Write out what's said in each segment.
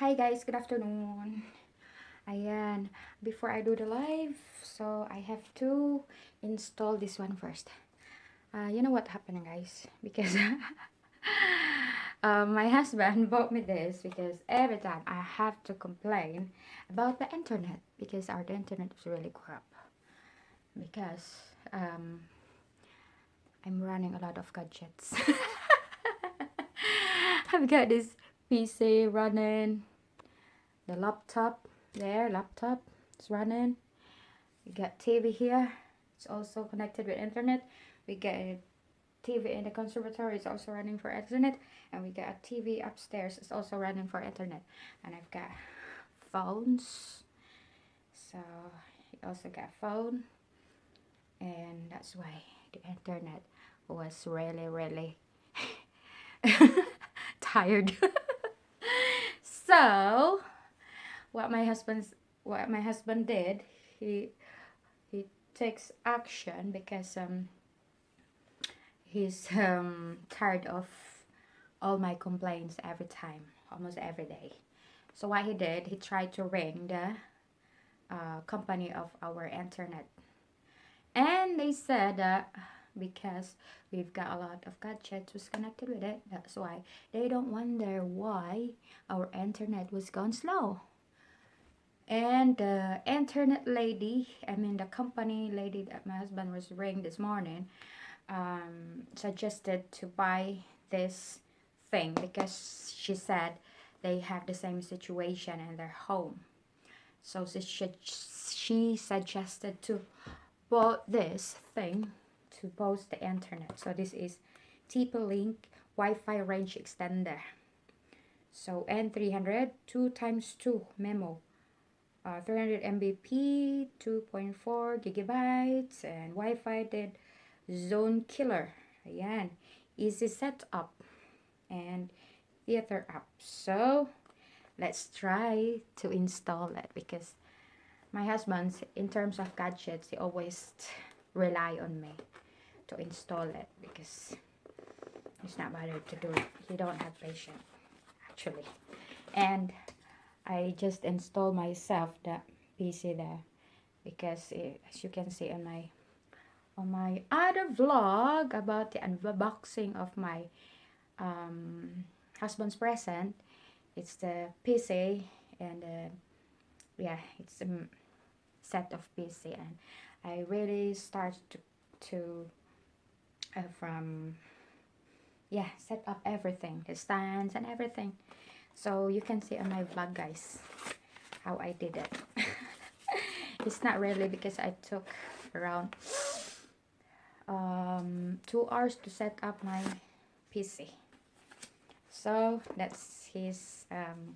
Hi guys, good afternoon. Ayan, before I do the live, so I have to install this one first. You know what happened, guys? Because my husband bought me this because every time I have to complain about the internet because our internet is really crap. Because I'm running a lot of gadgets. I've got this PC running, the laptop there, laptop is running. We got TV here, it's also connected with internet. We get a TV in the conservatory, it's also running for internet. And we got a TV upstairs, it's also running for internet. And I've got phones, so I also got a phone. And that's why the internet was really tired. So what my husband did, he takes action because he's tired of all my complaints every time, almost every day. So what he did, he tried to ring the company of our internet, and they said that because we've got a lot of gadgets was connected with it, that's why they don't wonder why our internet was gone slow. And the internet lady, I mean the company lady that my husband was ringing this morning, suggested to buy this thing because she said they have the same situation in their home. So she suggested to buy this thing to post the internet. So this is TP-Link Wi-Fi range extender. So N300 2x2 memo. 300 Mbp, 2.4 gigabytes, and Wi-Fi dead zone killer. Ayan. Easy setup and theater app. So let's try to install it because my husband, in terms of gadgets, he always rely on me to install it because he's not bothered to do it. He don't have patience actually. And I just installed myself the PC there because as you can see on my other vlog about the unboxing of my husband's present, it's the PC and yeah, it's a set of PC, and I really start to from yeah, set up everything, the stands and everything. So you can see on my vlog, guys, how I did it. It's not really because I took around 2 hours to set up my PC. So that's his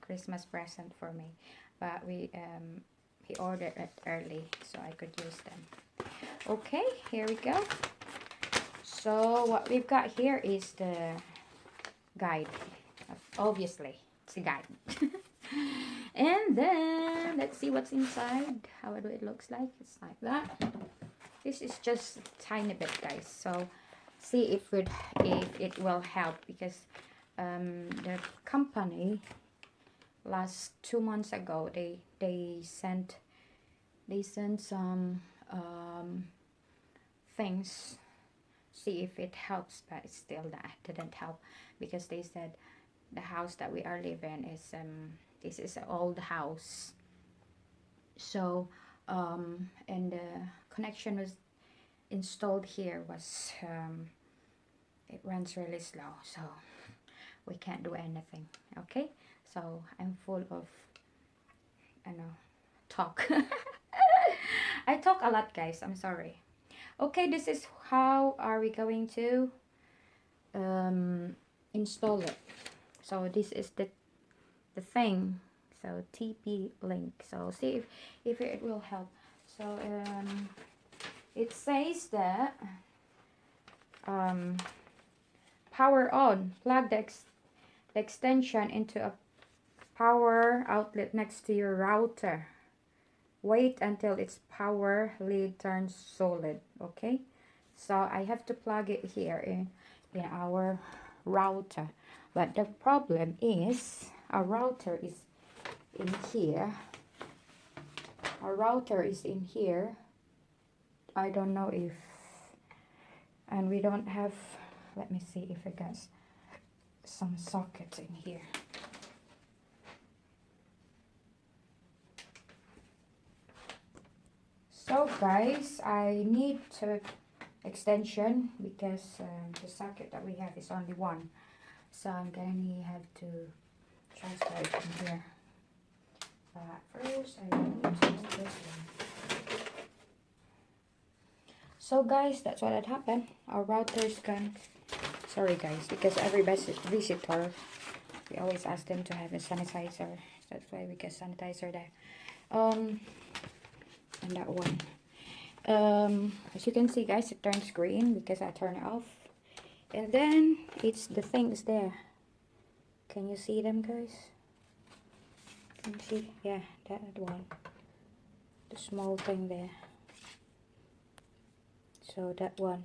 Christmas present for me. But he ordered it early so I could use them. Okay, here we go. So what we've got here is the guide. Obviously, it's a guide. And then let's see what's inside. How do it looks like? It's like that. This is just a tiny bit, guys. So see if it will help because the company last 2 months ago they sent some things, see if it helps, but still that didn't help because they said the house that we are living is this is an old house. So and the connection was installed here was it runs really slow, so we can't do anything. Okay, so I'm full of talk. I talk a lot, guys, I'm sorry. Okay, this is how are we going to install it. So this is the thing, so TP-Link. So see if it will help. So it says that power on, plug the extension into a power outlet next to your router. Wait until its power lead turns solid. Okay, so I have to plug it here in our router, but the problem is our router is in here. Our router is in here. I don't know if, and we don't have, let me see if I got some sockets in here. So guys, I need extension because the socket that we have is only one. So I'm gonna have to transfer it from here. But first I need to do this one. So guys, that's what had happened. Our router's gone. Sorry guys, because every visitor, we always ask them to have a sanitizer. That's why we get sanitizer there. And that one. As you can see guys, it turns green because I turn it off. And then it's the things there. Can you see them guys? Can you see? Yeah, that one. The small thing there. So that one.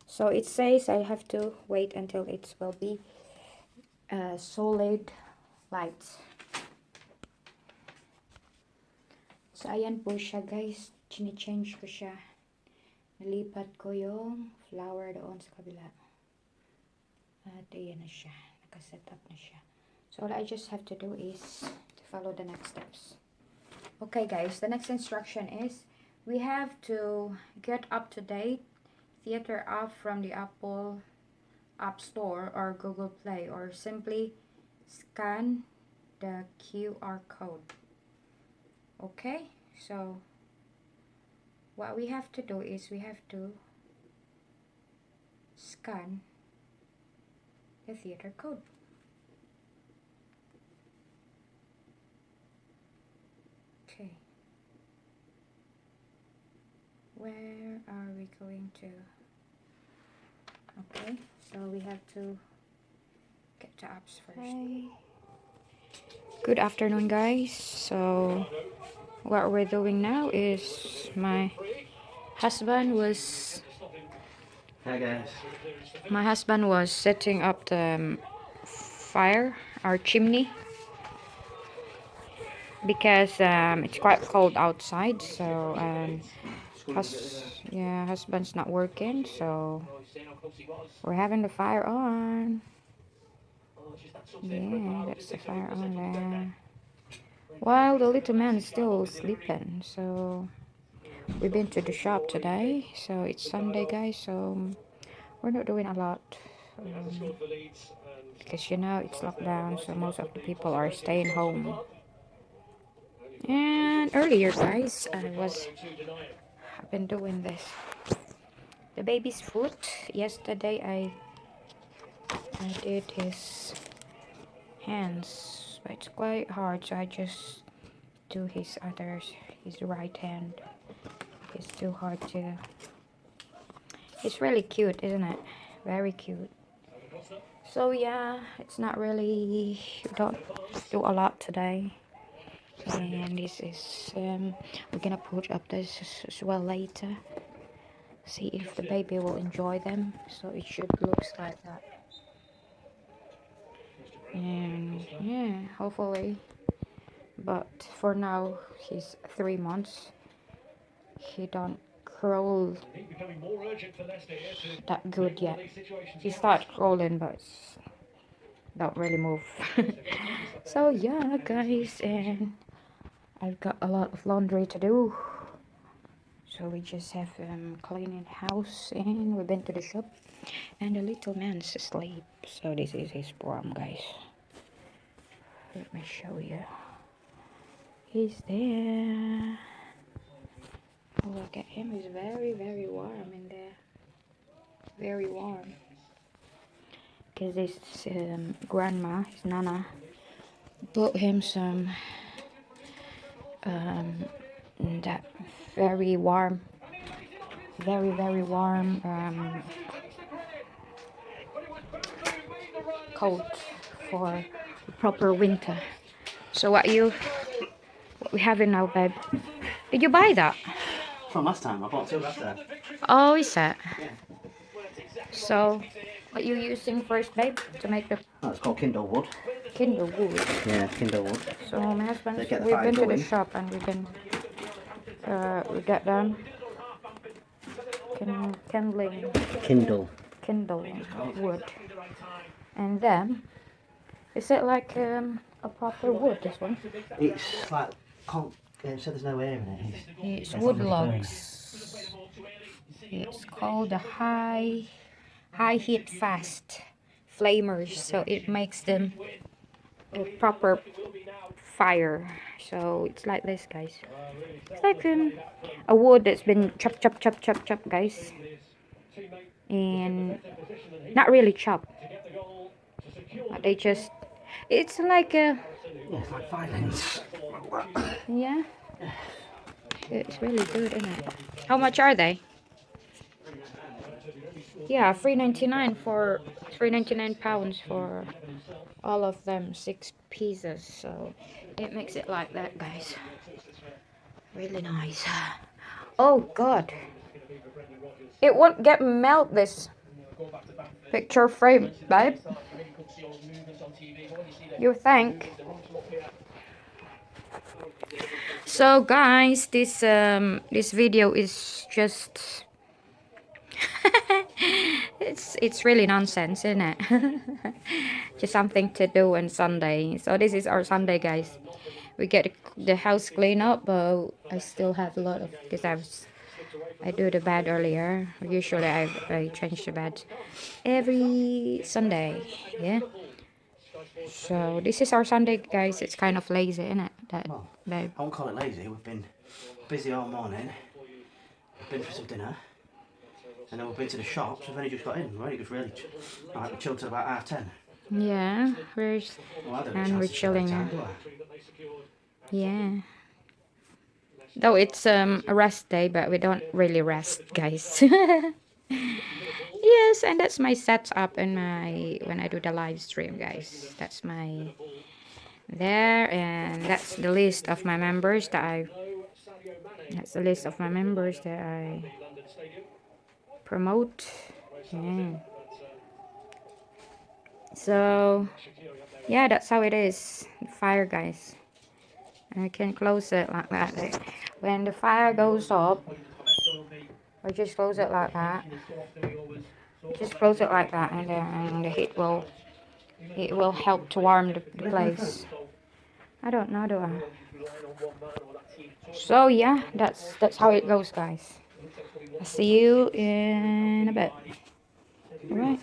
So it says I have to wait until it will be solid light. So ayan po siya guys. Chine-change ko siya. Nalipat ko yung flower doon sa kabila. At ayan na siya. Nakaset up na siya. So all I just have to do is to follow the next steps. Okay guys, the next instruction is we have to get up to date Theater app from the Apple App Store or Google Play, or simply scan the QR code. Okay, so what we have to do is we have to scan the theater code. Okay, where are we going to? Okay, so we have to get the apps first. Hi. Good afternoon guys. So what we're doing now is my husband was setting up the fire, our chimney, because it's quite cold outside. So husband's not working, so we're having the fire on. Yeah, that's the fire on there. While the little man is still sleeping. So we've been to the shop today. So it's Sunday guys, so we're not doing a lot. Because you know it's lockdown, so most of the people are staying home. And earlier guys, I've been doing this. The baby's foot. Yesterday I did his hands, but it's quite hard, so I just do his right hand. It's too hard to. It's really cute, isn't it? Very cute. So yeah, it's not really, don't do a lot today. And this is we're gonna put up this as well later. See if the baby will enjoy them. So it should look like that. And yeah, hopefully. But for now, he's 3 months. He don't crawl that good yet. He starts crawling, but don't really move. So yeah, guys, and I've got a lot of laundry to do. So we just have cleaning house, and we've been to the shop, and the little man's asleep. So this is his prom, guys. Let me show you. He's there. Oh, look at him. He's very, very warm in there. Very warm. Because his grandma, his nana, bought him some that very warm, very, very warm coat for proper winter. So what we having now, babe? Did you buy that? From last time, I bought two last time. Oh, is that? Yeah. So, what you using first, babe, to make the... Oh, it's called Kindle Wood. Kindle wood. Yeah, Kindle wood. So my husband, They get the we've fire been to the going. shop and we've been, we got done kindling, Kindle wood. And then, is it like a proper wood, this one? It's like, so there's no air in it. It's It's wood like logs. It's called the high heat fast flamers, so it makes them a proper fire. So it's like this, guys. It's like a wood that's been chop, guys, and not really chopped. They just, it's like a, Yeah, it's like violence. yeah, it's really good, isn't it? How much are they? Yeah, £3.99 for £3.99 for all of them, 6 pieces. So it makes it like that, guys. Really nice. Oh God, it won't get melt, this picture frame, babe. You think? So guys, this video is just it's really nonsense, isn't it? Just something to do on Sunday. So this is our Sunday, guys. We get the house clean up, but I still have a lot of, because I do the bed earlier. Usually I change the bed every Sunday. Yeah. So this is our Sunday, guys. It's kind of lazy, isn't it? Well, Babe. I won't call it lazy. We've been busy all morning. We've been for some dinner. And then we've been to the shops. We've only just got in. We've only just really like, we chilled till about 10:30. Yeah, Well, I don't and we're chance to chill that chilling. time, do I? Yeah. Though it's a rest day, but we don't really rest, guys. Yes, and that's my setup and my when I do the live stream, guys. That's my there, and that's the list of my members that I. That's the list of my members that I promote. Yeah. So yeah, that's how it is. Fire, guys. I can close it like that. When the fire goes up, we just close it like that. Just close it like that, and the heat will help to warm the place. I don't know, do I? So yeah, that's how it goes, guys. I'll see you in a bit. Alright.